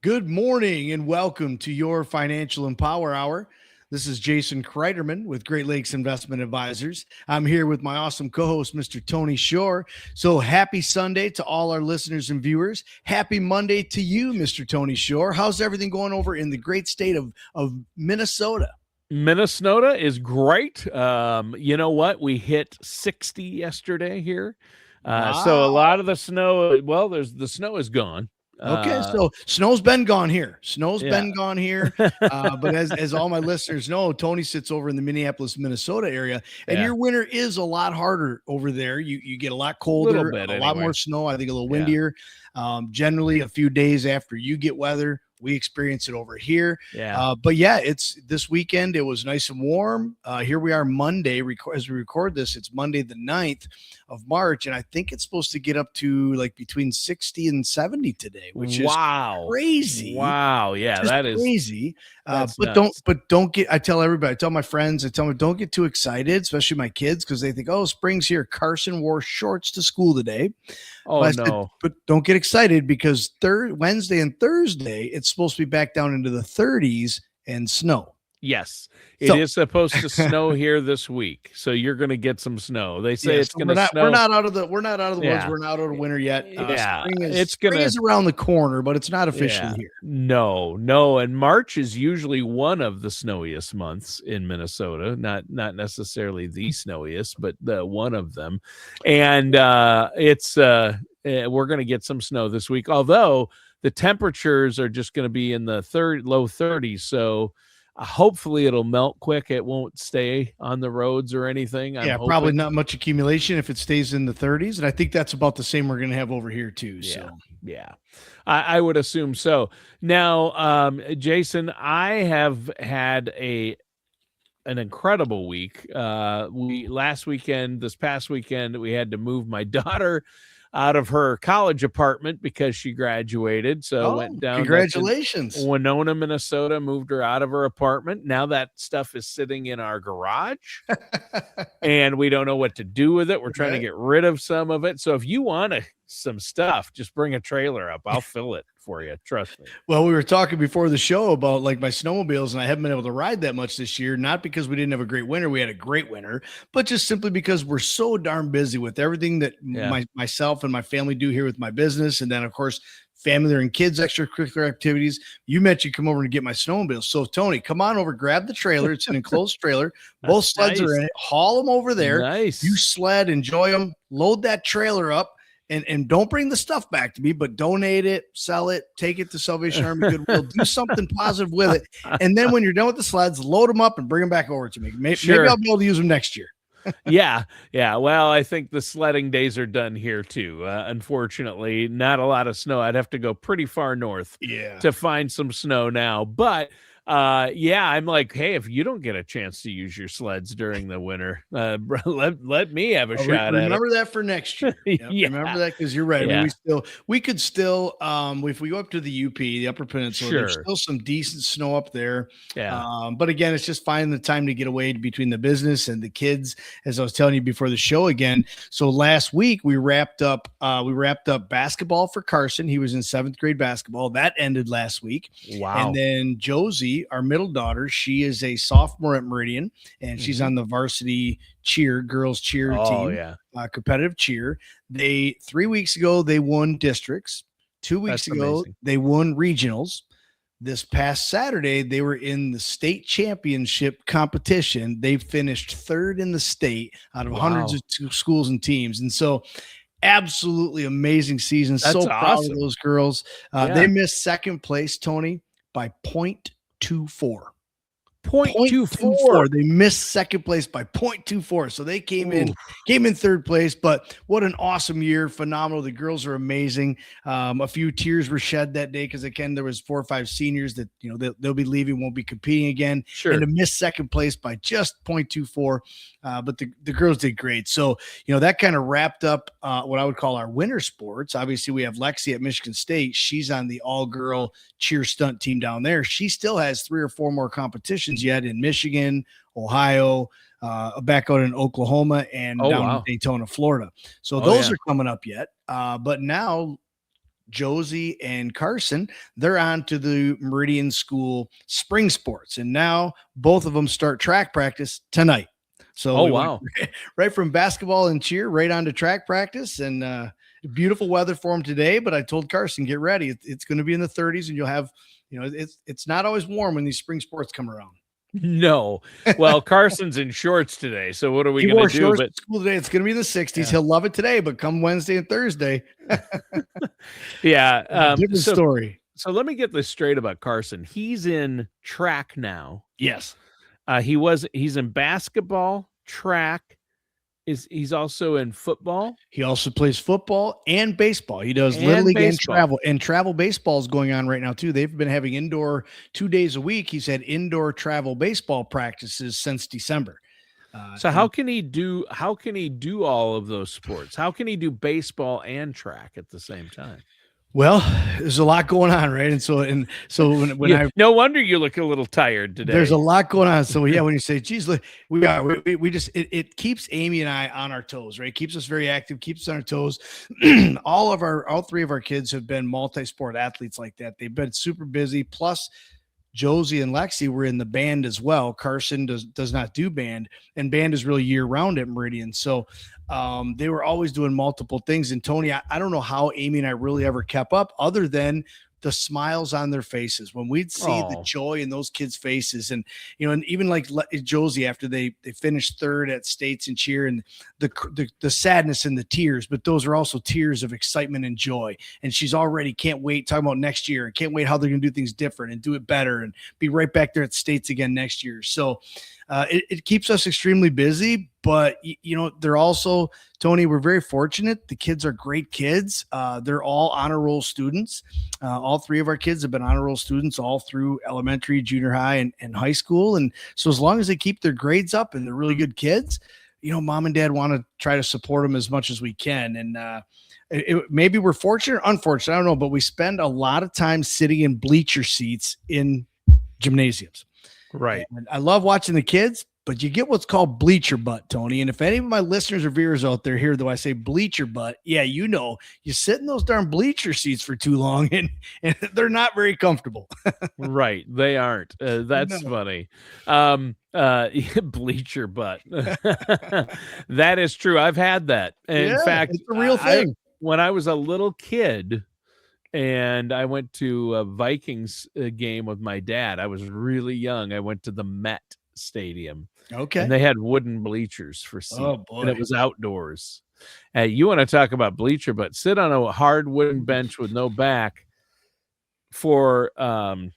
Good morning and welcome to your Financial Empower Hour. This is Jason Cryderman with Great Lakes Investment Advisors. I'm here with my awesome co-host, Mr. Tony Shore. So happy Sunday to all our listeners and viewers. Happy Monday to you, Mr. Tony Shore. How's everything going over in the great state of Minnesota? Minnesota is great. You know what? We hit 60 yesterday here. So a lot of the snow, the snow is gone. Okay, so snow's been gone here. Snow's Yeah. been gone here. But as all my listeners know, Tony sits over in the Minneapolis, Minnesota area, and Yeah. your winter is a lot harder over there. You get a lot colder, bit a lot anyway. more snow. I think a little Yeah. windier. Generally, a few days after you get weather, we experience it over here. Yeah. But yeah, it's this weekend. It was nice and warm. Here we are Monday. As we record this, it's Monday the 9th of March, and I think it's supposed to get up to like between 60 and 70 today, which is crazy. Wow. Yeah, Just that is crazy. that's But nuts. don't get. I tell everybody. I tell my friends. I tell them don't get too excited, especially my kids, because they think, oh, spring's here. Carson wore shorts to school today. Oh, But I said, no. but don't get excited because Wednesday and Thursday it's supposed to be back down into the 30s and snow. Yes, it So- is supposed to snow here this week, so you're going to get some snow. They say Yeah, it's so going to snow. We're not out of the woods. Yeah. We're not out of winter yet. Yeah, Spring is around the corner, but it's not officially Yeah. here. No, and March is usually one of the snowiest months in Minnesota. Not necessarily the snowiest, but one of them. And we're going to get some snow this week. Although the temperatures are just going to be in the low 30s, so hopefully it'll melt quick. It won't stay on the roads or anything. I'm hoping. Probably not much accumulation if it stays in the 30s, and I think that's about the same we're going to have over here too. So Yeah, I would assume so. Now, Jason, I have had an incredible week. This past weekend, we had to move my daughter out of her college apartment because she graduated. So went down. Congratulations. To Winona, Minnesota, moved her out of her apartment. Now that stuff is sitting in our garage and we don't know what to do with it. We're trying to get rid of some of it. So if you want some stuff, just bring a trailer up. I'll fill it for you. Trust me. Well, we were talking before the show about like my snowmobiles, and I haven't been able to ride that much this year, not because we didn't have a great winter. We had a great winter, but just simply because we're so darn busy with everything that myself and my family do here with my business. And then of course, family and kids, extracurricular activities. You mentioned come over and get my snowmobiles. So Tony, come on over, grab the trailer. It's an enclosed trailer. Both sleds are in it. Haul them over there. Nice. You sled, enjoy them, load that trailer up. And don't bring the stuff back to me, but donate it, sell it, take it to Salvation Army Goodwill, do something positive with it. And then when you're done with the sleds, load them up and bring them back over to me. Maybe I'll be able to use them next year. Yeah. Well, I think the sledding days are done here too. Unfortunately, not a lot of snow. I'd have to go pretty far north to find some snow now. But I'm like, hey, if you don't get a chance to use your sleds during the winter, let me have a shot at it. Remember that for next year. Remember that, because you're right. Yeah. I mean, we could still if we go up to the UP, the Upper Peninsula, there's still some decent snow up there. But again, it's just finding the time to get away between the business and the kids, as I was telling you before the show again. So last week we wrapped up basketball for Carson. He was in 7th grade basketball. That ended last week. Wow. And then Josie, our middle daughter, she is a sophomore at Meridian, and she's on the varsity girls cheer team. Competitive cheer. 3 weeks ago they won districts. 2 weeks ago they won regionals. This past Saturday they were in the state championship competition. They finished 3rd in the state out of hundreds of schools and teams. And so absolutely amazing season. That's so proud awesome. of those girls. They missed 2nd place, Tony, by 0.24. 0.24. They missed 2nd place by 0.24. So they came in 3rd place. But what an awesome year. Phenomenal. The girls are amazing. A few tears were shed that day because again, there was 4 or 5 seniors that, they'll be leaving, won't be competing again. And to miss 2nd place by just 0.24. But the girls did great. So, that kind of wrapped up what I would call our winter sports. Obviously, we have Lexi at Michigan State. She's on the all-girl cheer stunt team down there. She still has 3 or 4 more competitions yet in Michigan, Ohio, back out in Oklahoma, and down in Daytona, Florida. So those are coming up yet. But now Josie and Carson, they're on to the Meridian School spring sports. And now both of them start track practice tonight. So we went right from basketball and cheer right on to track practice, and beautiful weather for them today. But I told Carson, get ready. It's going to be in the 30s, and you'll have, it's not always warm when these spring sports come around. No. Well, Carson's in shorts today, so what are we going to do? But school today, it's going to be in the 60s. Yeah. He'll love it today, but come Wednesday and Thursday. Yeah. Different story. So let me get this straight about Carson. He's in track now. Yes. He's in basketball, track. He's also in football. He also plays football and baseball. He does Little League and travel. And travel baseball is going on right now too. They've been having indoor 2 days a week. He's had indoor travel baseball practices since December. So how can he do all of those sports? How can he do baseball and track at the same time? Well, there's a lot going on, right? And so when no wonder you look a little tired today. There's a lot going on. So yeah, when you say, geez, look, we just it keeps Amy and I on our toes, right? It keeps us very active, keeps us on our toes. all three of our kids have been multi-sport athletes like that. They've been super busy. Plus, Josie and Lexi were in the band as well. Carson does not do band, and band is really year round at Meridian. So they were always doing multiple things. And Tony, I don't know how Amy and I really ever kept up other than the smiles on their faces when we'd see the joy in those kids' faces. And, and even like Josie, after they finished third at states and cheer, and the sadness and the tears, but those are also tears of excitement and joy. And she's already can't wait, talking about next year, and can't wait how they're going to do things different and do it better and be right back there at states again next year. So it keeps us extremely busy, but they're also, Tony, we're very fortunate. The kids are great kids. They're all honor roll students. All three of our kids have been honor roll students all through elementary, junior high, and high school. And so as long as they keep their grades up and they're really good kids, mom and dad want to try to support them as much as we can. And maybe we're fortunate or unfortunate, I don't know, but we spend a lot of time sitting in bleacher seats in gymnasiums. Right. And I love watching the kids, but you get what's called bleacher butt, Tony. And if any of my listeners or viewers out there hear, though, I say bleacher butt, yeah, you sit in those darn bleacher seats for too long and they're not very comfortable. Right. They aren't. That's funny. Bleacher butt. That is true. I've had that. In fact, it's a real thing. When I was a little kid, and I went to a Vikings game with my dad. I was really young. I went to the Met Stadium. Okay. And they had wooden bleachers for seats. Oh, boy. And it was outdoors. You want to talk about bleacher, but sit on a hard wooden bench with no back for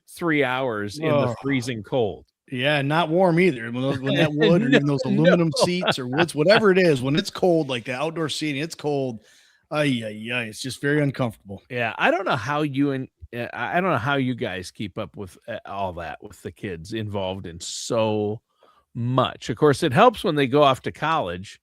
3 hours in the freezing cold. Yeah, not warm either. When that wood or even those aluminum seats or woods, whatever it is, when it's cold, like the outdoor seating, it's cold. It's just very uncomfortable. Yeah, I don't know how you guys keep up with all that with the kids involved in so much. Of course, it helps when they go off to college.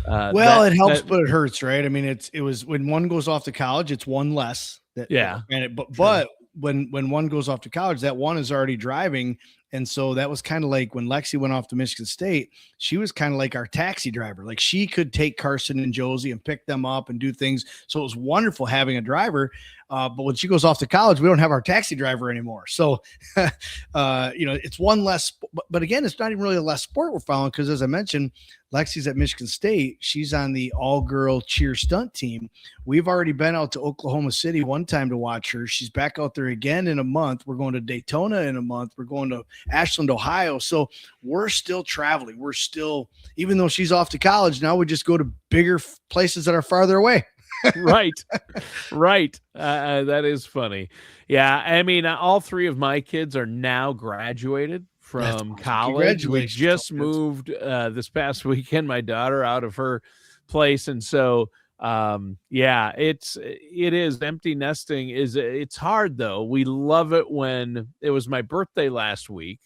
It helps, but it hurts, right? I mean, it was when one goes off to college, it's one less. But when one goes off to college, that one is already driving. And so that was kind of like when Lexi went off to Michigan State, she was kind of like our taxi driver. Like she could take Carson and Josie and pick them up and do things. So it was wonderful having a driver. But when she goes off to college, we don't have our taxi driver anymore. So, it's one less. But again, it's not even really a less sport we're following because, as I mentioned, Lexi's at Michigan State. She's on the all-girl cheer stunt team. We've already been out to Oklahoma City one time to watch her. She's back out there again in a month. We're going to Daytona in a month. We're going to Ashland, Ohio. So we're still traveling. We're still, even though she's off to college, now we just go to bigger places that are farther away. Right. That is funny. Yeah. I mean, all three of my kids are now graduated from college. We just moved this past weekend, my daughter out of her place. And so, it is empty nesting it's hard though. We love it when it was my birthday last week.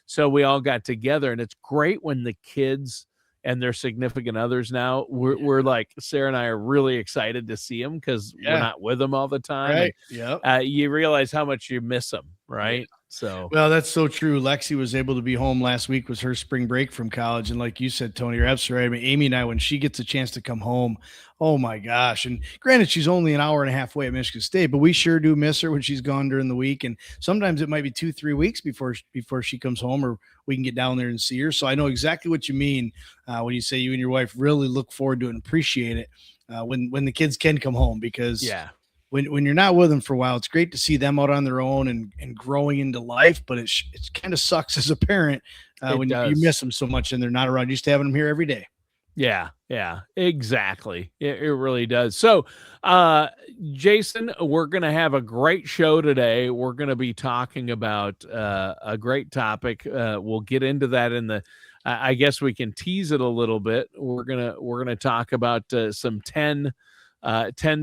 So we all got together and it's great when the kids and their significant others now we're like, Sarah and I are really excited to see them because we're not with them all the time. Right. You realize how much you miss them. right? So, well, that's so true. Lexi was able to be home last week, was her spring break from college. And like you said, Tony, you're absolutely right. I mean, Amy and I, when she gets a chance to come home, oh my gosh. And granted, she's only an hour and a half away at Michigan State, but we sure do miss her when she's gone during the week. And sometimes it might be 2-3 weeks before she comes home, or we can get down there and see her. So I know exactly what you mean when you say you and your wife really look forward to it and appreciate it when the kids can come home, because when you're not with them for a while, it's great to see them out on their own and growing into life, but it kind of sucks as a parent when you miss them so much and they're not around. You used to having them here every day. Yeah, exactly. It really does. So, Jason, we're going to have a great show today. We're going to be talking about a great topic. We'll get into that in the I guess we can tease it a little bit. We're going to talk about some 10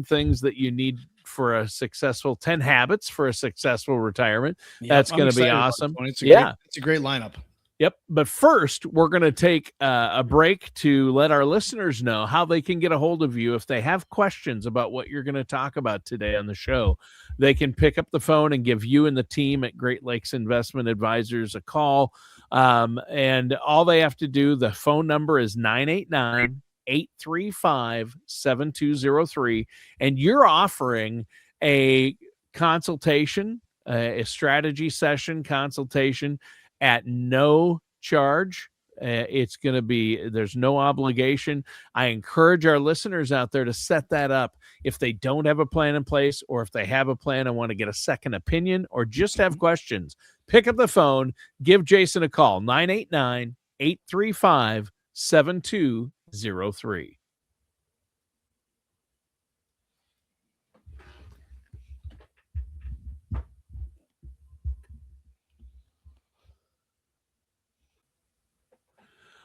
things that you need for a successful 10 habits for a successful retirement. Yep, that's going to be awesome. It's a great lineup. Yep. But first, we're going to take a break to let our listeners know how they can get a hold of you if they have questions about what you're going to talk about today on the show. They can pick up the phone and give you and the team at Great Lakes Investment Advisors a call. And all they have to do, the phone number is 989-835-7203. And you're offering a consultation, a strategy session consultation at no charge. It's going to be, there's no obligation. I encourage our listeners out there to set that up if they don't have a plan in place, or if they have a plan and want to get a second opinion, or just have questions. Pick up the phone, give Jason a call, 989-835-7203.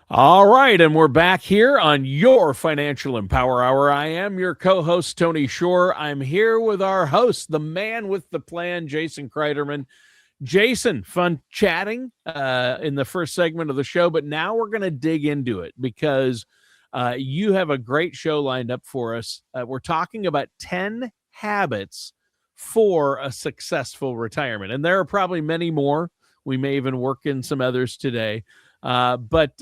All right, and we're back here on your Financial Empower Hour. I am your co-host, Tony Shore. I'm here with our host, the man with the plan, Jason Cryderman. Jason, fun chatting in the first segment of the show, but now we're going to dig into it because you have a great show lined up for us. We're talking about 10 habits for a successful retirement, and there are probably many more. We may even work in some others today. But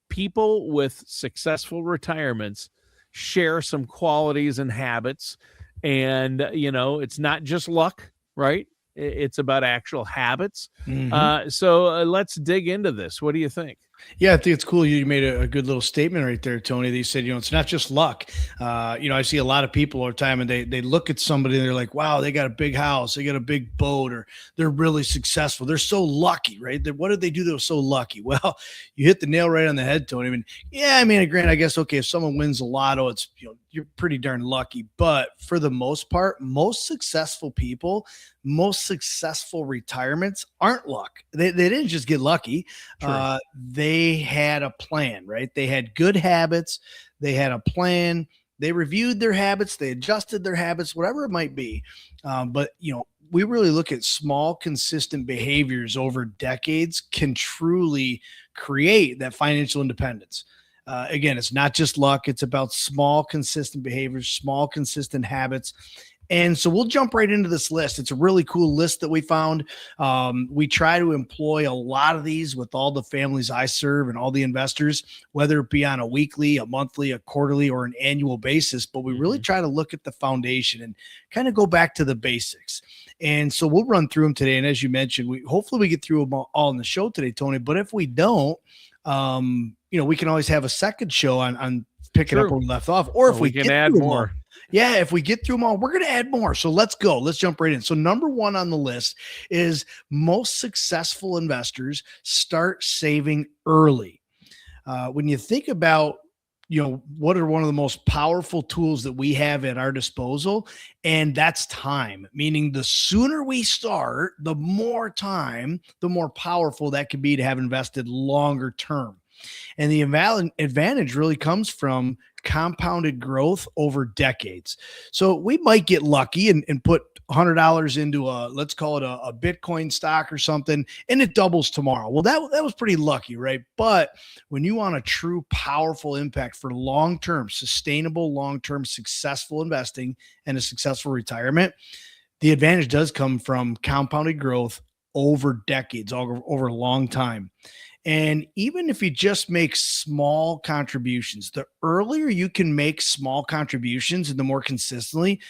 people with successful retirements share some qualities and habits, and, it's not just luck, right? It's about actual habits. Mm-hmm. So let's dig into this. What do you think? Yeah, I think it's cool. You made a good little statement right there, Tony. They said, it's not just luck. I see a lot of people all the time, and they look at somebody and they're like, wow, they got a big house, they got a big boat, or they're really successful. They're so lucky, right? What did they do that was so lucky? Well, you hit the nail right on the head, Tony. Grant, I guess, okay, if someone wins the lotto, it's, you're pretty darn lucky. But for the most part, most successful people, most successful retirements aren't luck. They didn't just get lucky. They had a plan, right? They had good habits. They had a plan. They reviewed their habits. They adjusted their habits, whatever it might be. But we really look at small, consistent behaviors over decades can truly create that financial independence. Again, it's not just luck. It's about small, consistent behaviors, small, consistent habits. And so we'll jump right into this list. It's a really cool list that we found. We try to employ a lot of these with all the families I serve and all the investors, whether it be on a weekly, a monthly, a quarterly, or an annual basis. But we really try to look at the foundation and kind of go back to the basics. And so we'll run through them today. And as you mentioned, hopefully we get through them all in the show today, Tony. But if we don't, we can always have a second show on picking up where we left off. Or if we can add more. Yeah, if we get through them all, we're going to add more. So let's go. Let's jump right in. So number one on the list is most successful investors start saving early. When you think about, what are one of the most powerful tools that we have at our disposal, and that's time, meaning the sooner we start, the more time, the more powerful that can be to have invested longer term. And the advantage really comes from compounded growth over decades. So we might get lucky and put $100 into let's call it a Bitcoin stock or something, and it doubles tomorrow. Well, that was pretty lucky, right? But when you want a true powerful impact for long-term, sustainable, long-term, successful investing and a successful retirement, The advantage does come from compounded growth over decades, over a long time. And even if you just make small contributions, the earlier you can make small contributions and the more consistently,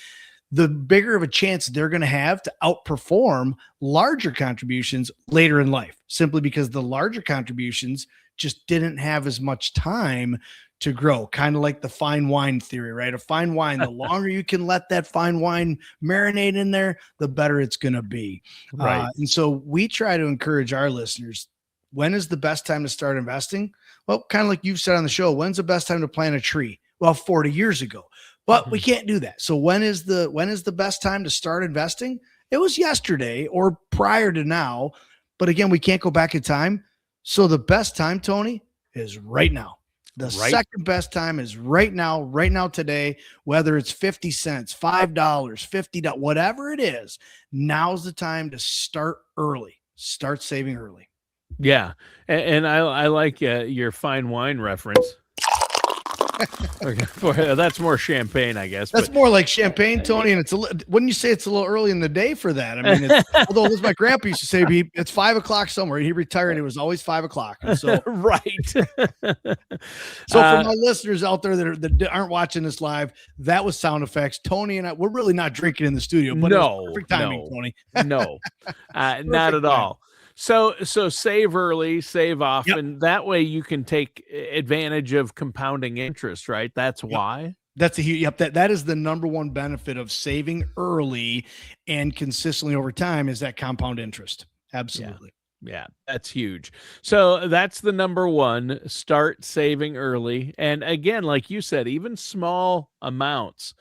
the bigger of a chance they're going to have to outperform larger contributions later in life, simply because the larger contributions just didn't have as much time to grow. Kind of like the fine wine theory, right? A fine wine, the longer you can let that fine wine marinate in there, the better it's going to be. Right. And so we try to encourage our listeners. When is the best time to start investing? Well, kind of like you've said on the show, when's the best time to plant a tree? Well, 40 years ago. But we can't do that. So when is the best time to start investing? It was yesterday or prior to now. But again, we can't go back in time. So the best time, Tony, is right now. The second best time is right now today, whether it's 50 cents, $5, $50, whatever it is. Now's the time to start early. Start saving early. Yeah. And I like your fine wine reference. That's more champagne, I guess. That's more like champagne, Tony. And wouldn't you say it's a little early in the day for that? I mean, although as my grandpa used to say, it's 5 o'clock somewhere. He retired, and it was always 5 o'clock. And so, right. So for my listeners out there that aren't watching this live, that was sound effects. Tony and we're really not drinking in the studio, but perfect timing, Tony. No, not at all. So save early, save often. That way you can take advantage of compounding interest, right? That's why. That's that is the number one benefit of saving early and consistently over time is that compound interest. Absolutely. Yeah, that's huge. So that's the number one, start saving early. And again, like you said, even small amounts,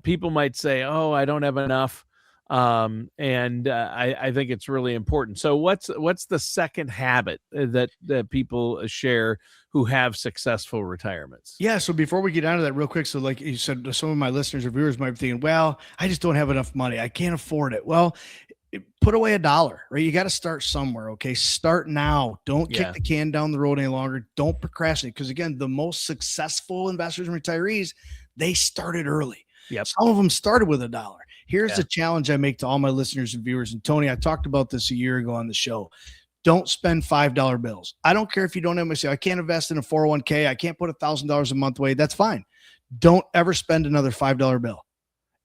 people might say, oh, I don't have enough. I think it's really important. So what's the second habit that people share who have successful retirements? Yeah. So before we get onto that real quick, so like you said, some of my listeners or viewers might be thinking, well, I just don't have enough money. I can't afford it. Well, put away $1, right? You got to start somewhere. Okay. Start now. Don't kick the can down the road any longer. Don't procrastinate. Because again, the most successful investors and retirees, they started early. Yep. Some of them started with $1. Here's the challenge I make to all my listeners and viewers. And Tony, I talked about this a year ago on the show. Don't spend $5 bills. I don't care if you don't have money. I can't invest in a 401k. I can't put $1,000 a month away. That's fine. Don't ever spend another $5 bill.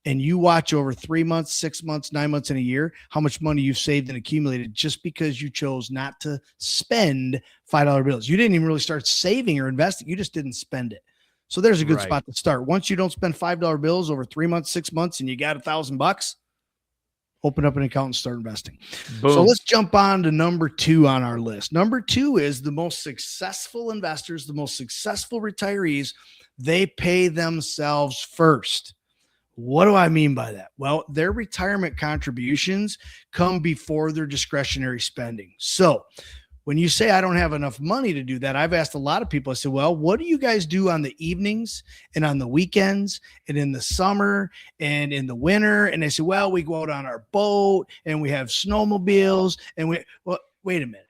And you watch over 3 months, 6 months, 9 months in a year, how much money you've saved and accumulated just because you chose not to spend $5 bills. You didn't even really start saving or investing. You just didn't spend it. So there's a good spot to start. Once you don't spend $5 bills over 3 months, 6 months, and you got $1,000, open up an account and start investing. Boom. So let's jump on to number 2 on our list. Number 2 is the most successful investors, the most successful retirees. They pay themselves first. What do I mean by that? Well, their retirement contributions come before their discretionary spending. So when you say I don't have enough money to do that, I've asked a lot of people, I said, well, what do you guys do on the evenings and on the weekends and in the summer and in the winter? And they said, well, we go out on our boat and we have snowmobiles and well, wait a minute.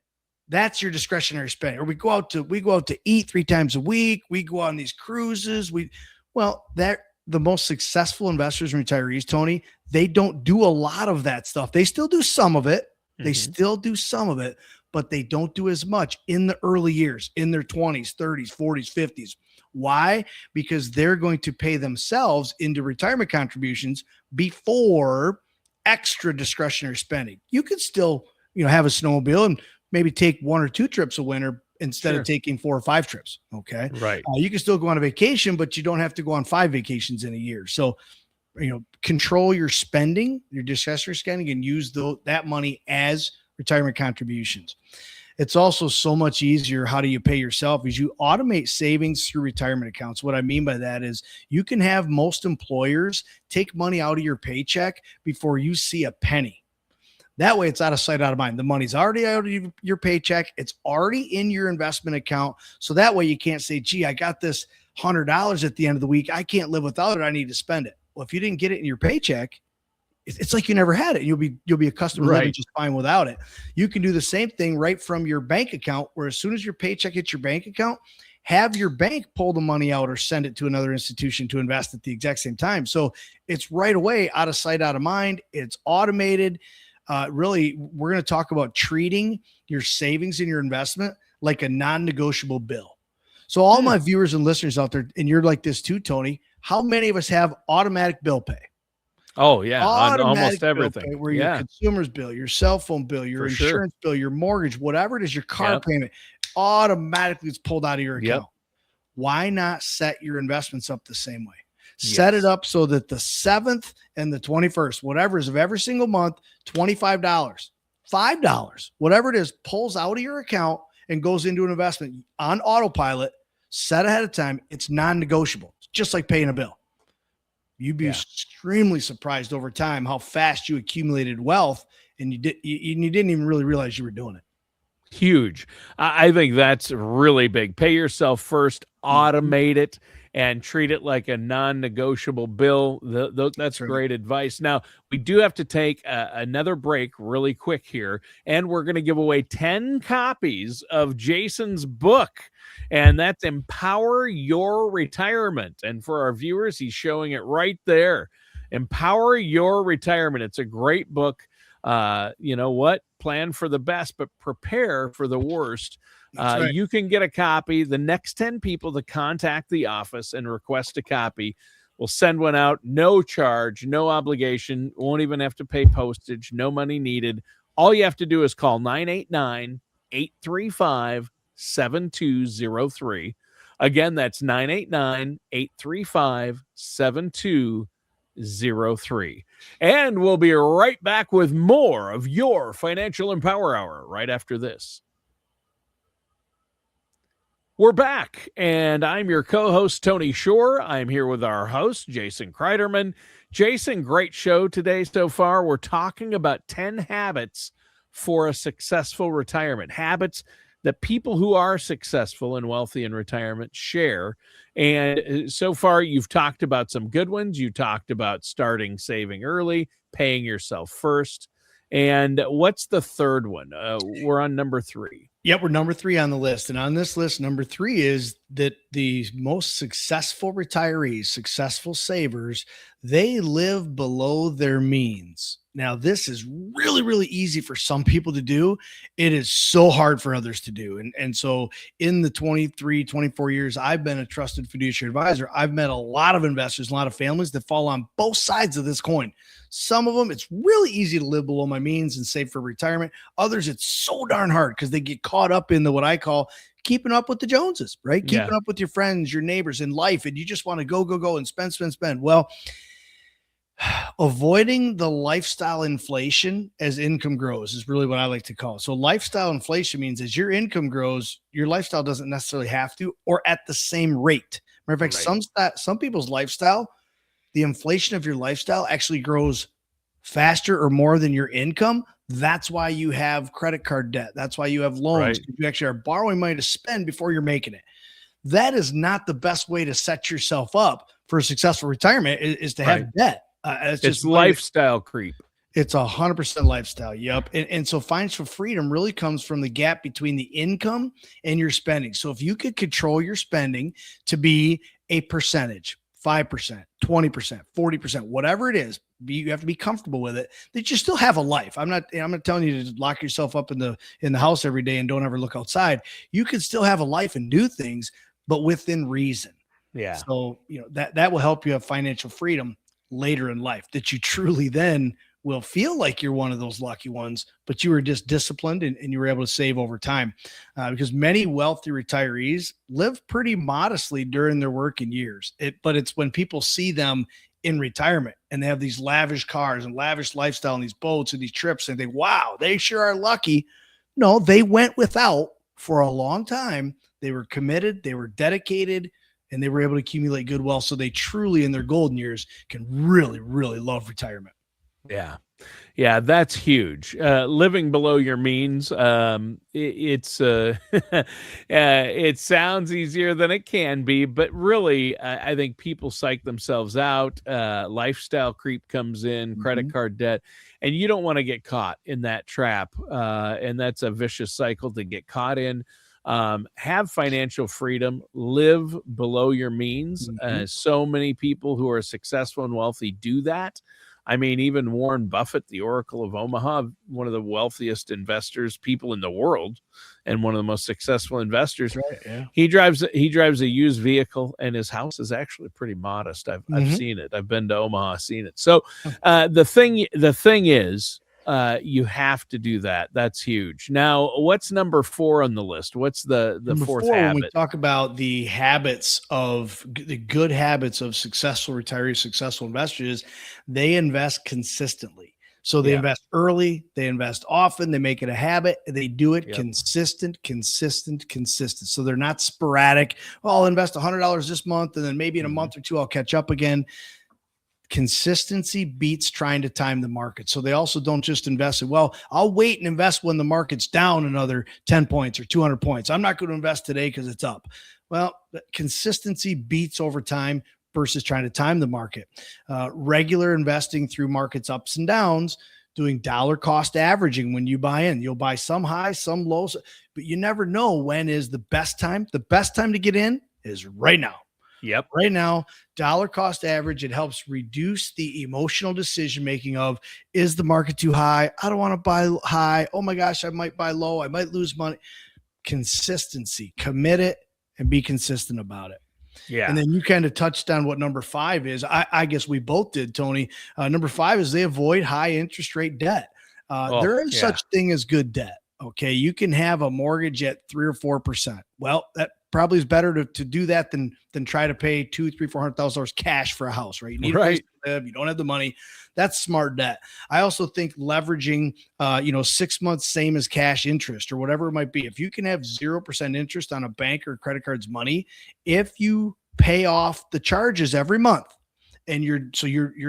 That's your discretionary spending. Or we go out to eat 3 times a week. We go on these cruises. The most successful investors and retirees, Tony, they don't do a lot of that stuff. They still do some of it. But they don't do as much in the early years, in their 20s, 30s, 40s, 50s. Why? Because they're going to pay themselves into retirement contributions before extra discretionary spending. You could still, have a snowmobile and maybe take 1 or 2 trips a winter instead of taking 4 or 5 trips. Okay. Right. You can still go on a vacation, but you don't have to go on 5 vacations in a year. So, control your spending, your discretionary spending, and use that money as retirement contributions. It's also so much easier. How do you pay yourself? Is you automate savings through retirement accounts. What I mean by that is you can have most employers take money out of your paycheck before you see a penny. That way it's out of sight, out of mind. The money's already out of your paycheck. It's already in your investment account. So that way you can't say, gee, I got this $100 at the end of the week. I can't live without it. I need to spend it. Well, if you didn't get it in your paycheck, it's like you never had it. You'll be accustomed to living just fine without it. You can do the same thing right from your bank account, where as soon as your paycheck hits your bank account, have your bank pull the money out or send it to another institution to invest at the exact same time. So it's right away, out of sight, out of mind. It's automated. Really, we're going to talk about treating your savings and your investment like a non-negotiable bill. So all my viewers and listeners out there, and you're like this too, Tony, how many of us have automatic bill pay? Oh yeah, on Automatic almost everything. bill pay, where your consumer's bill, your cell phone bill, your insurance bill, your mortgage, whatever it is, your car payment, automatically it's pulled out of your account. Why not set your investments up the same way? Set it up so that the 7th and the 21st, whatever is of every single month, $25, $5, whatever it is, pulls out of your account and goes into an investment on autopilot, set ahead of time. It's non-negotiable. It's just like paying a bill. You'd be extremely surprised over time how fast you accumulated wealth, and you didn't even really realize you were doing it. Huge. I think that's really big. Pay yourself first, automate it, and treat it like a non-negotiable bill. That's great advice. Now, we do have to take another break really quick here, and we're going to give away 10 copies of Jason's book, and that's Empower Your Retirement. And for our viewers, he's showing it right there. Empower Your Retirement. It's a great book. You know what? Plan for the best, but prepare for the worst. You can get a copy. The next 10 people to contact the office and request a copy, we'll send one out. No charge, no obligation. Won't even have to pay postage. No money needed. All you have to do is call 989-835-7203. Again, that's 989-835-7203. And we'll be right back with more of your Financial Empower Hour right after this. We're back, and I'm your co-host, Tony Shore. I'm here with our host, Jason Cryderman. Jason, great show today so far. We're talking about 10 habits for a successful retirement, habits that people who are successful and wealthy in retirement share. And so far, you've talked about some good ones. You talked about starting saving early, paying yourself first. And what's the third one? We're on number 3. Yep, we're number 3 on the list. And on this list, number 3 is that the most successful retirees, successful savers, they live below their means. Now, this is really, really easy for some people to do. It is so hard for others to do. And so in the 23, 24 years, I've been a trusted fiduciary advisor. I've met a lot of investors, a lot of families that fall on both sides of this coin. Some of them, it's really easy to live below my means and save for retirement. Others, it's so darn hard because they get caught up in the what I call keeping up with the Joneses, right? Keeping up with your friends, your neighbors in life, and you just want to go and spend. Well, avoiding the lifestyle inflation as income grows is really what I like to call it. So lifestyle inflation means as your income grows, your lifestyle doesn't necessarily have to, or at the same rate. Matter of fact, some people's lifestyle, the inflation of your lifestyle actually grows faster or more than your income. That's why you have credit card debt. That's why you have loans. You actually are borrowing money to spend before you're making it. That is not the best way to set yourself up for a successful retirement is to have debt. It's just lifestyle creep. It's 100% lifestyle. Yep. And so financial freedom really comes from the gap between the income and your spending. So if you could control your spending to be a percentage, 5%, 20%, 40%, whatever it is, you have to be comfortable with it, that you still have a life. I'm not telling you to lock yourself up in the house every day and don't ever look outside. You can still have a life and do things, but within reason. Yeah. So, that will help you have financial freedom later in life, that you truly then will feel like you're one of those lucky ones, but you were just disciplined and you were able to save over time. Because many wealthy retirees live pretty modestly during their working years. But it's when people see them in retirement and they have these lavish cars and lavish lifestyle and these boats and these trips and they think, wow, they sure are lucky. No, they went without for a long time. They were committed, they were dedicated, and they were able to accumulate good wealth. So they truly, in their golden years, can really, really love retirement. Yeah. Yeah, that's huge. Living below your means, it sounds easier than it can be, but really, I think people psych themselves out. Lifestyle creep comes in, credit card debt, and you don't want to get caught in that trap. And that's a vicious cycle to get caught in. have financial freedom, live below your means. So many people who are successful and wealthy do that. I mean, even Warren Buffett, the Oracle of Omaha, one of the wealthiest people in the world, and one of the most successful investors. Right, yeah. He drives a used vehicle, and his house is actually pretty modest. I've seen it. I've been to Omaha, seen it. So the thing is, you have to do that. That's huge. Now, what's number 4 on the list? What's the fourth habit? When we talk about the good habits of successful retirees, successful investors, they invest consistently. So they invest early, they invest often, they make it a habit, they do it consistent. So they're not sporadic. Well, I'll invest $100 this month, and then maybe in a month or two, I'll catch up again. Consistency beats trying to time the market. So they also don't just invest well, I'll wait and invest when the market's down another 10 points or 200 points. I'm not going to invest today because it's up. Well, consistency beats over time versus trying to time the market. Regular investing through markets ups and downs, doing dollar cost averaging. When you buy in, you'll buy some high, some low, but you never know when is the best time. The best time to get in is right now. Yep. Right now, dollar cost average, it helps reduce the emotional decision-making of, is the market too high? I don't want to buy high. Oh my gosh, I might buy low. I might lose money. Consistency, commit it and be consistent about it. Yeah. And then you kind of touched on what number 5 is. I guess we both did, Tony. Number 5 is they avoid high interest rate debt. There is such thing as good debt. Okay. You can have a mortgage at 3 or 4%. Well, that probably is better to do that than try to pay $200,000, $300,000, $400,000 cash for a house, right? You need a place to live. You don't have the money. That's smart debt. I also think leveraging, 6 months, same as cash interest or whatever it might be. If you can have 0% interest on a bank or credit card's money, if you pay off the charges every month and you're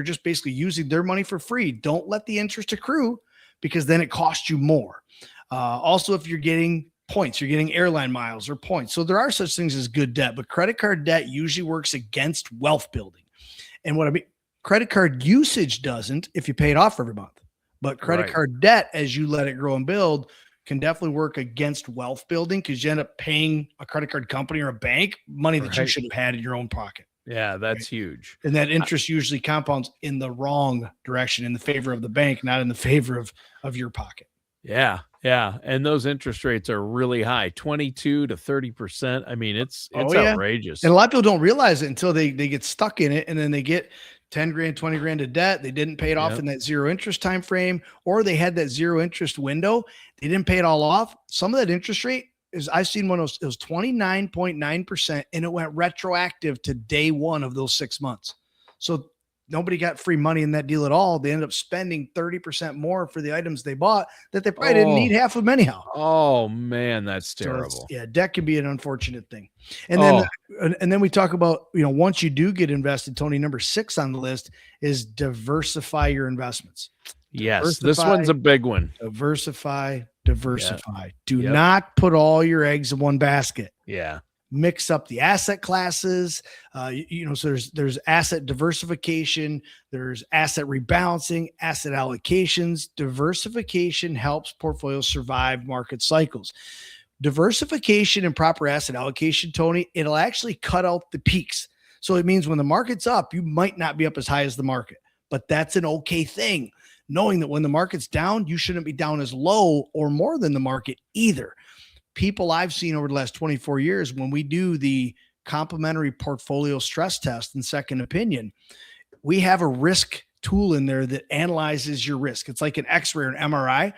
just basically using their money for free, don't let the interest accrue because then it costs you more. Also, if you're getting points, you're getting airline miles or points. So there are such things as good debt, but credit card debt usually works against wealth building. And what I mean, credit card usage doesn't if you pay it off every month, but credit card debt, as you let it grow and build, can definitely work against wealth building because you end up paying a credit card company or a bank money that you should have had in your own pocket. Yeah, that's huge. And that interest usually compounds in the wrong direction, in the favor of the bank, not in the favor of your pocket. Yeah. Yeah. And those interest rates are really high, 22 to 30%. I mean, it's outrageous. And a lot of people don't realize it until they get stuck in it. And then they get 10 grand, 20 grand of debt. They didn't pay it off in that zero interest time frame, or they had that zero interest window. They didn't pay it all off. Some of that interest rate is, I've seen one, it was 29.9%, and it went retroactive to day one of those 6 months. So nobody got free money in that deal at all. They ended up spending 30% more for the items they bought that they probably didn't need half of them anyhow. Oh man, that's terrible. So debt can be an unfortunate thing. And then we talk about, once you do get invested, Tony, number 6 on the list is diversify your investments. Yes, this one's a big one. Diversify. Do not put all your eggs in one basket. Yeah. Mix up the asset classes. So there's asset diversification, there's asset rebalancing, asset allocations. Diversification helps portfolios survive market cycles. Diversification and proper asset allocation, Tony, it'll actually cut out the peaks. So it means when the market's up, you might not be up as high as the market, but that's an okay thing. Knowing that when the market's down, you shouldn't be down as low or more than the market either. People I've seen over the last 24 years, when we do the complementary portfolio stress test and second opinion, we have a risk tool in there that analyzes your risk. It's like an X-ray or an MRI. A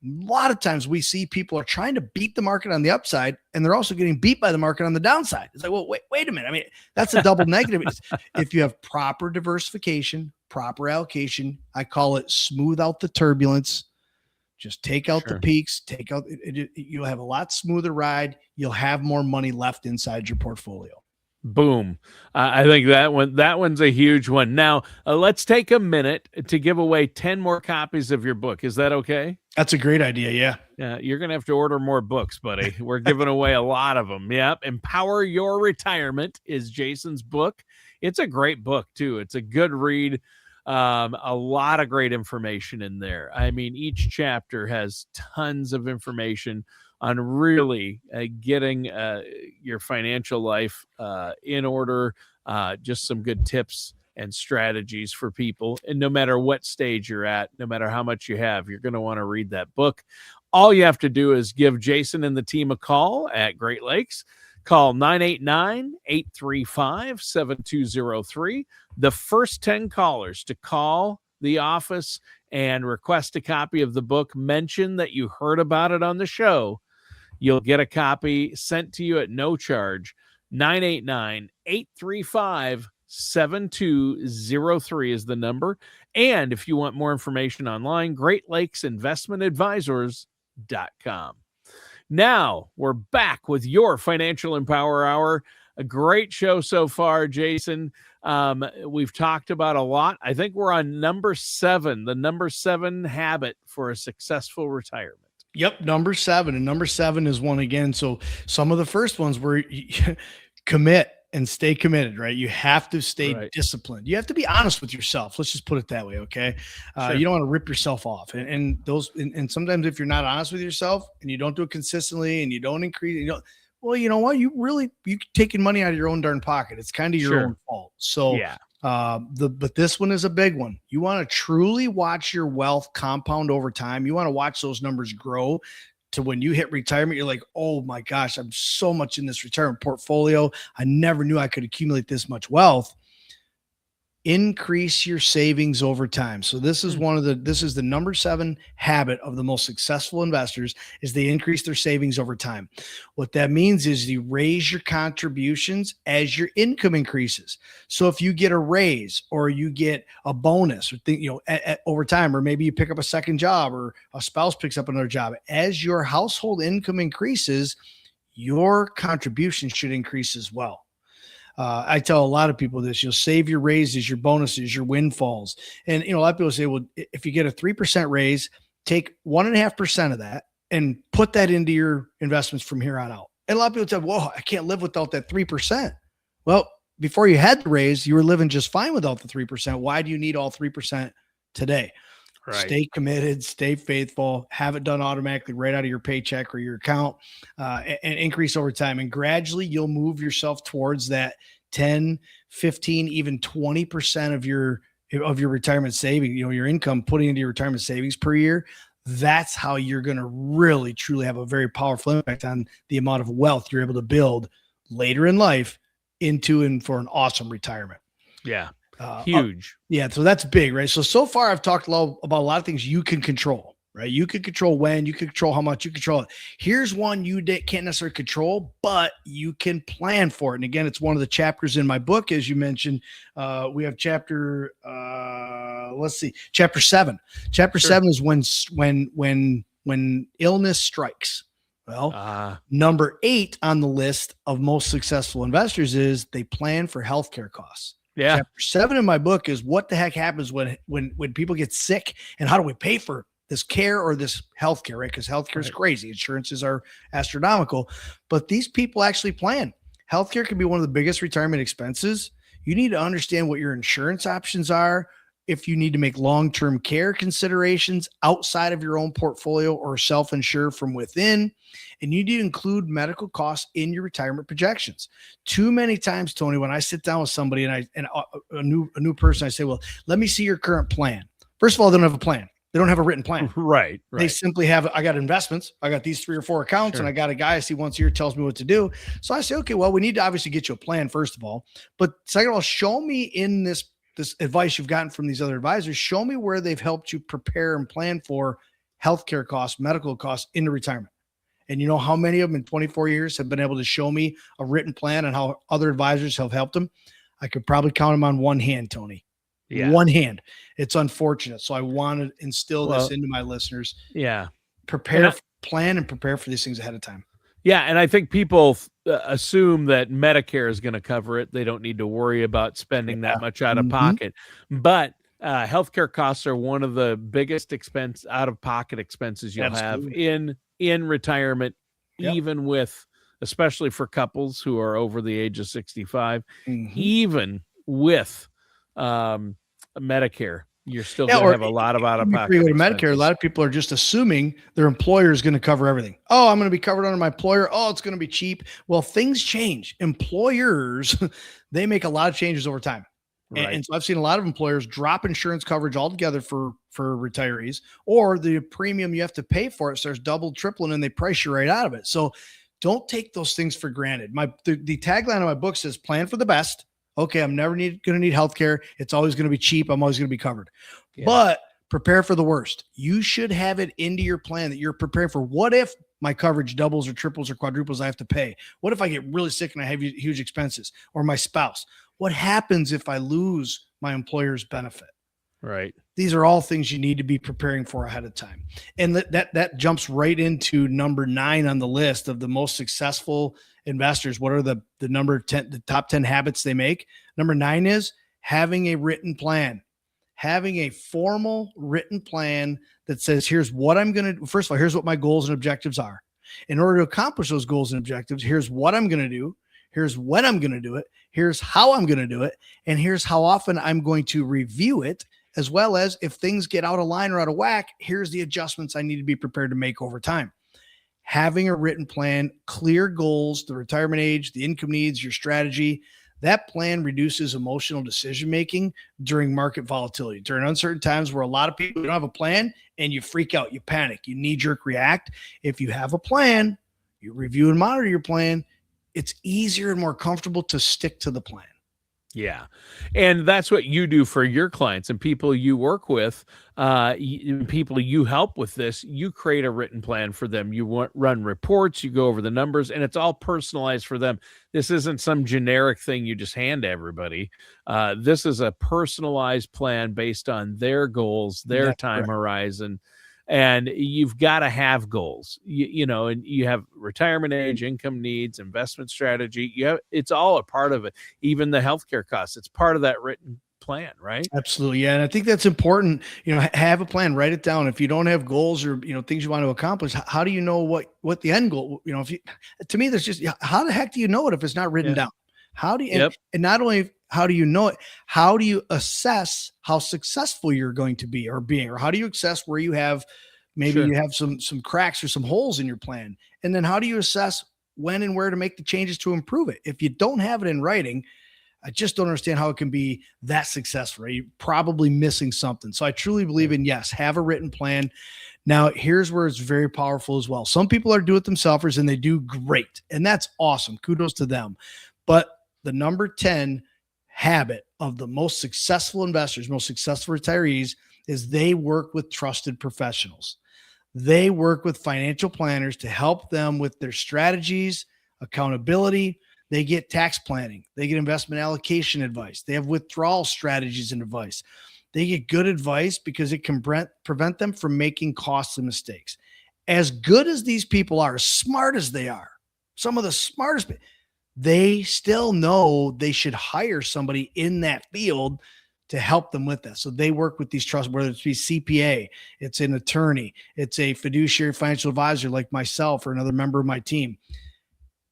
lot of times we see people are trying to beat the market on the upside, and they're also getting beat by the market on the downside. It's like, well, wait a minute. I mean, that's a double negative. If you have proper diversification, proper allocation, I call it smooth out the turbulence. Just take out the peaks, you'll have a lot smoother ride. You'll have more money left inside your portfolio. Boom. I think that one's a huge one. Now, let's take a minute to give away 10 more copies of your book. Is that okay? That's a great idea. Yeah. Yeah. You're going to have to order more books, buddy. We're giving away a lot of them. Yep. Empower Your Retirement is Jason's book. It's a great book too. It's a good read. A lot of great information in there. I mean, each chapter has tons of information on really getting your financial life in order, just some good tips and strategies for people. And no matter what stage you're at, no matter how much you have, you're going to want to read that book. All you have to do is give Jason and the team a call at Great Lakes. Call 989-835-7203. The first 10 callers to call the office and request a copy of the book, mention that you heard about it on the show. You'll get a copy sent to you at no charge. 989-835-7203 is the number. And if you want more information online, GreatLakesInvestmentAdvisors.com. Now we're back with your Financial Empower Hour. A great show so far, Jason. We've talked about a lot. I think we're on number 7, the number 7 habit for a successful retirement. Yep, number 7. And number 7 is one again. So some of the first ones were commit and stay committed, right? You have to stay disciplined. You have to be honest with yourself. Let's just put it that way. Okay. Sure. You don't want to rip yourself off. And sometimes if you're not honest with yourself and you don't do it consistently and you don't increase, well, you know what? You're taking money out of your own darn pocket. It's kind of your own fault. So yeah. But this one is a big one. You want to truly watch your wealth compound over time. You want to watch those numbers grow to when you hit retirement, you're like, oh my gosh, I'm so much in this retirement portfolio. I never knew I could accumulate this much wealth. Increase your savings over time. So this is this is the number 7 habit of the most successful investors is they increase their savings over time. What that means is you raise your contributions as your income increases. So if you get a raise or you get a bonus or over time, or maybe you pick up a second job or a spouse picks up another job, as your household income increases, your contributions should increase as well. I tell a lot of people this, save your raises, your bonuses, your windfalls. And, a lot of people say, well, if you get a 3% raise, take 1.5% of that and put that into your investments from here on out. And a lot of people say, well, I can't live without that 3%. Well, before you had the raise, you were living just fine without the 3%. Why do you need all 3% today? Right. Stay committed, stay faithful, have it done automatically right out of your paycheck or your account, and increase over time. And gradually you'll move yourself towards that 10, 15, even 20% of your retirement saving, your income putting into your retirement savings per year. That's how you're going to really, truly have a very powerful impact on the amount of wealth you're able to build later in life into and for an awesome retirement. Yeah. Huge. Yeah. So that's big, right? So far I've talked about a lot of things you can control, right? You can control when, you can control how much, you control it. Here's one you can't necessarily control, but you can plan for it. And again, it's one of the chapters in my book, as you mentioned. We have chapter, chapter 7. Chapter 7 is when illness strikes. Well, number 8 on the list of most successful investors is they plan for healthcare costs. Yeah. Chapter 7 in my book is what the heck happens when people get sick and how do we pay for this care or this healthcare, right? Because healthcare is crazy. Insurances are astronomical, but these people actually plan. Healthcare can be one of the biggest retirement expenses. You need to understand what your insurance options are. If you need to make long-term care considerations outside of your own portfolio or self-insure from within, and you need to include medical costs in your retirement projections. Too many times, Tony, when I sit down with somebody and a new person, I say, well, let me see your current plan. First of all, they don't have a plan. They don't have a written plan. Right. They simply have, I got investments. I got these 3 or 4 accounts and I got a guy I see once a year tells me what to do. So I say, okay, well, we need to obviously get you a plan, first of all. But second of all, show me in this advice you've gotten from these other advisors, show me where they've helped you prepare and plan for healthcare costs, medical costs into retirement. And you know how many of them in 24 years have been able to show me a written plan and how other advisors have helped them? I could probably count them on one hand, Tony. Yeah. One hand. It's unfortunate. So I want to instill this into my listeners. Yeah. Plan and prepare for these things ahead of time. Yeah, and I think people assume that Medicare is going to cover it. They don't need to worry about spending that much out of pocket. But healthcare costs are one of the biggest out-of-pocket expenses you'll have in retirement, even with, especially for couples who are over the age of 65, even with Medicare. You're still Yeah, going to or have a lot of even out-of-pocket before you go to expenses. Medicare, a lot of people are just assuming their employer is going to cover everything. Oh, I'm going to be covered under my employer. Oh, it's going to be cheap. Well, things change. Employers, they make a lot of changes over time. Right. And so I've seen a lot of employers drop insurance coverage altogether for retirees, or the premium you have to pay for it starts double, tripling, and they price you right out of it. So don't take those things for granted. The tagline of my book says plan for the best. Okay, I'm never going to need healthcare. It's always going to be cheap. I'm always going to be covered. Yeah. But prepare for the worst. You should have it into your plan that you're prepared for. What if my coverage doubles or triples or quadruples? I have to pay. What if I get really sick and I have huge expenses, or my spouse? What happens if I lose my employer's benefit? Right. These are all things you need to be preparing for ahead of time. And that jumps right into number 9 on the list of the most successful investors. What are the number 10, the top 10 habits they make? Number 9 is having a written plan. Having a formal written plan that says, here's what I'm going to, first of all, here's what my goals and objectives are. In order to accomplish those goals and objectives, here's what I'm going to do. Here's when I'm going to do it. Here's how I'm going to do it. And here's how often I'm going to review it, as well as if things get out of line or out of whack, here's the adjustments I need to be prepared to make over time. Having a written plan, clear goals, the retirement age, the income needs, your strategy, that plan reduces emotional decision-making during market volatility, during uncertain times where a lot of people don't have a plan and you freak out, you panic, you knee-jerk react. If you have a plan, you review and monitor your plan, it's easier and more comfortable to stick to the plan. Yeah. And that's what you do for your clients and people you work with, people you help with this. You create a written plan for them. You run reports, you go over the numbers, and it's all personalized for them. This isn't some generic thing you just hand to everybody. This is a personalized plan based on their goals, their time horizon. And you've got to have goals, you know, and you have retirement age, income needs, investment strategy. It's all a part of it. Even the healthcare costs, it's part of that written plan, right? Absolutely. Yeah. And I think that's important. You know, have a plan, write it down. If you don't have goals or, you know, things you want to accomplish, how do you know what the end goal, you know, to me, there's just, how the heck do you know it if it's not written down? How do you, and not only how do you know it, how do you assess how successful you're going to be or being, or how do you assess where you have, maybe you have some cracks or some holes in your plan? And then how do you assess when and where to make the changes to improve it? If you don't have it in writing, I just don't understand how it can be that successful. Right? You're probably missing something. So I truly believe in, yes, have a written plan. Now, here's where it's very powerful as well. Some people are do-it-themselvers and they do great, and that's awesome. Kudos to them. But the number 10 habit of the most successful investors, most successful retirees, is they work with trusted professionals. They work with financial planners to help them with their strategies, accountability. They get tax planning. They get investment allocation advice. They have withdrawal strategies and advice. They get good advice because it can prevent them from making costly mistakes. As good as these people are, as smart as they are, some of the smartest, they still know they should hire somebody in that field to help them with that. So they work with these trusts, whether it's be CPA, it's an attorney, it's a fiduciary financial advisor like myself or another member of my team.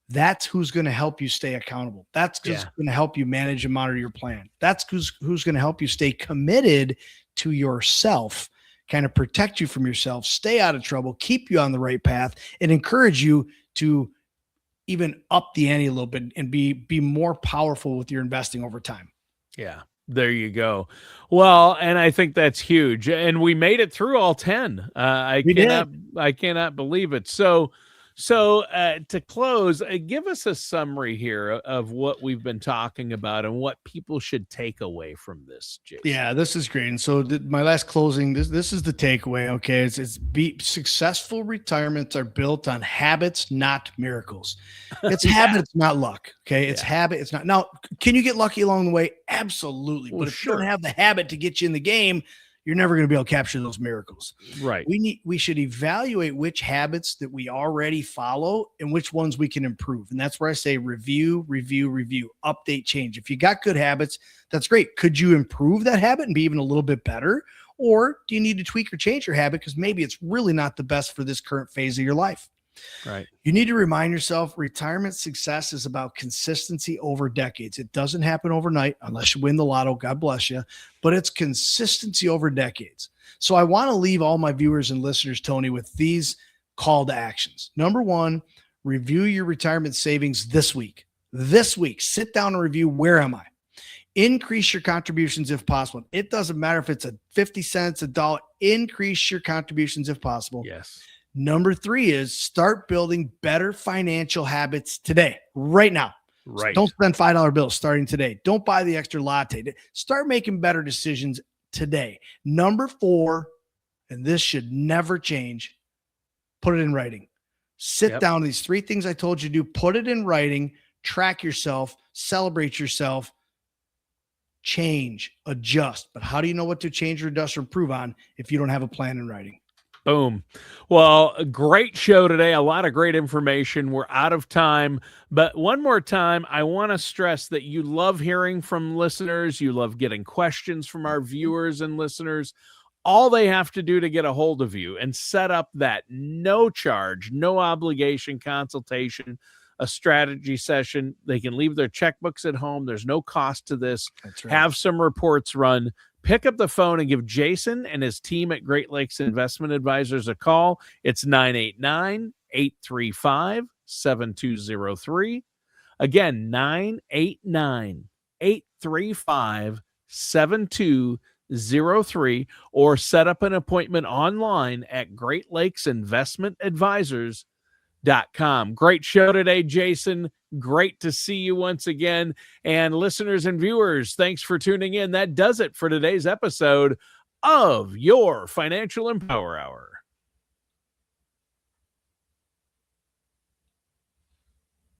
That's who's going to help you stay accountable. That's who's going to help you manage and monitor your plan. That's who's going to help you stay committed to yourself, kind of protect you from yourself, stay out of trouble, keep you on the right path, and encourage you to even up the ante a little bit and be more powerful with your investing over time. Yeah. There you go. Well, and I think that's huge. And we made it through all 10. I cannot believe it. So to close, give us a summary here of what we've been talking about and what people should take away from this, Jason. Yeah, this is great. And so my last closing, this is the takeaway. Okay. It's successful retirements are built on habits, not miracles. It's habits, not luck. Okay. It's habit. It's not. Now, can you get lucky along the way? Absolutely. But if you don't have the habit to get you in the game, you're never going to be able to capture those miracles. Right. We should evaluate which habits that we already follow and which ones we can improve. And that's where I say review, update, change. If you got good habits, that's great. Could you improve that habit and be even a little bit better? Or do you need to tweak or change your habit because maybe it's really not the best for this current phase of your life? Right. You need to remind yourself retirement success is about consistency over decades. It doesn't happen overnight unless you win the lotto. God bless you. But it's consistency over decades. So I want to leave all my viewers and listeners, Tony, with these call to actions. Number one, review your retirement savings this week. This week, sit down and review, where am I? Increase your contributions if possible. It doesn't matter if it's a 50 cents, a dollar, increase your contributions if possible. Yes. Number three is start building better financial habits today, right now. Right. Don't spend $5 bills starting today. Don't buy the extra latte. Start making better decisions today. Number four, and this should never change, put it in writing. Sit down. These three things I told you to do, put it in writing, track yourself, celebrate yourself, change, adjust. But how do you know what to change or adjust or improve on if you don't have a plan in writing? Boom. Well, a great show today. A lot of great information. We're out of time. But one more time, I want to stress that you love hearing from listeners. You love getting questions from our viewers and listeners. All they have to do to get a hold of you and set up that no charge, no obligation consultation, a strategy session. They can leave their checkbooks at home. There's no cost to this. That's right. Have some reports run. Pick up the phone and give Jason and his team at Great Lakes Investment Advisors a call. It's 989-835-7203. Again, 989-835-7203, or set up an appointment online at Great Lakes Investment Advisors.com. Great show today, Jason. Great to see you once again. And listeners and viewers, thanks for tuning in. That does it for today's episode of your Financial Empower Hour.